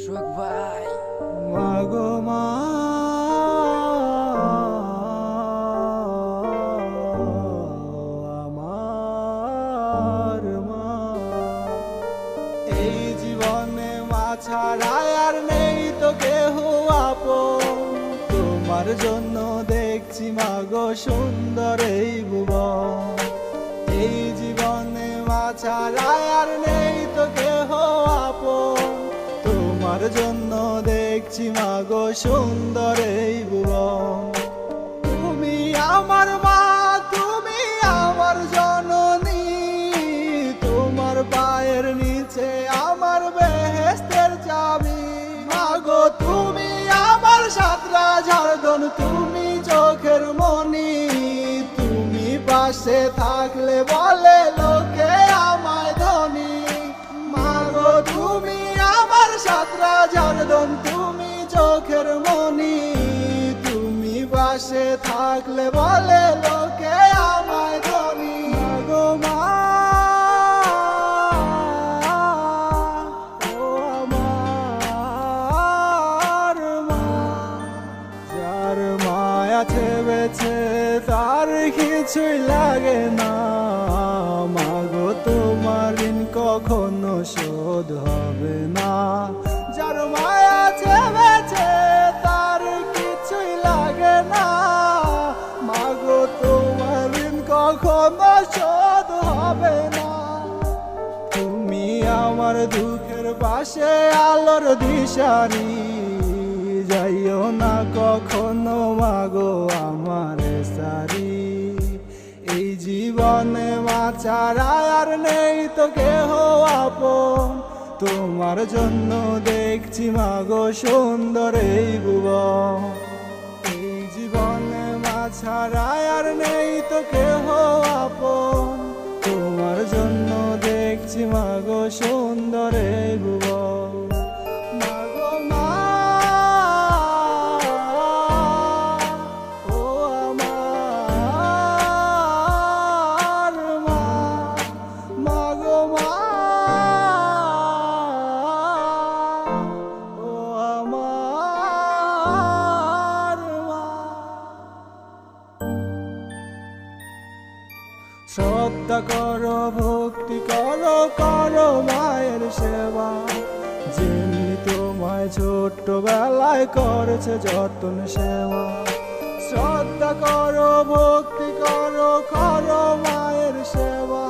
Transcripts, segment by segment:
সোহাগ ভাই। মাগো মা, আমার মা, এই জীবনে মা ছাড়া আর নেই তো কেহ আপন। তোমার জন্য দেখছি মাগো সুন্দর এই ভুবন। এই জীবনে মা ছাড়া আর নেই তো কেহ আপন। তোমার জন্য দেখছি মাগো সুন্দর এই ভুবন। তুমি আমার মা, তুমি আমার জননী, তোমার পায়ের নিচে আমার বেহেশতের চাবি। মাগো তুমি আমার সাতরা ঝাড়দন, তুমি চোখের মনি। তুমি পাশে থাকলে বলে লোকে আমায় ধনী। মাগো তুমি আমার সাতরা ঝাড়দন, তুমি চোখের মনি। তুমি পাশে থাকলে বলে লোকে আমায় ধনী। মাগো মা, ও আমার মা, যার মায়া ছেবেছে তার কিছুই লাগে না। মাগো তোমার ঋণ কখনো শোধ হবে না। যার মায়া ছেবেছে তার কিছুই লাগে না। মাগো তোমার ঋণ কখনো শোধ হবে না। তুমি আমার দুঃখের পাশে আলোর দিশারি, যাইও না কখনো মাগো আমার সারি। এই জীবনে মা ছাড়া আর নেই তো কেহ আপন। তোমার জন্য দেখছি মাগো সুন্দর এই ভুবন। এই জীবনে মা ছাড়া আর নেই তো কেহ আপন। তোমার জন্য দেখছি মাগো সুন্দর এই ভুবন। মাগো মা, ও আমার মা, মাগো মা, ও আমার মা। শ্রদ্ধা করো, ভক্তি করো, করো মায়ের সেবা। যেমনি তোমায় ছোট্টবেলায় করেছে যতন সেবা। শ্রদ্ধা করো, ভক্তি করো, করো মায়ের সেবা।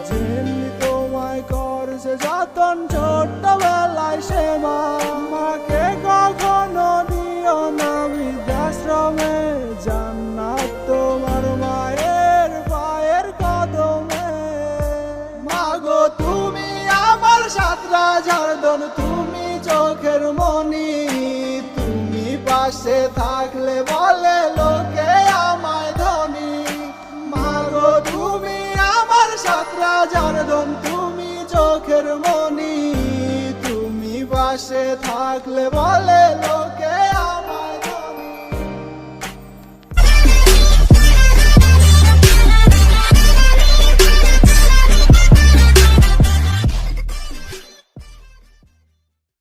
যেমনি তোমায় করেছে যতন ছোট্টবেলায় সেবা। মাকে কখনো দিও না বৃদ্ধাশ্রমে, জান্নাত তোমার মায়ের পায়ের কদমে। মাগো তুমি আমার সাতরা ঝাড়দন, তুমি চোখের মনি। তুমি পাশে থাকলে বলে লোকে আমায় ধনী। মাগো তুমি আমার সাতরা ঝাড়দন, তুমি চোখের মনি। তুমি পাশে থাকলে বলে লোকে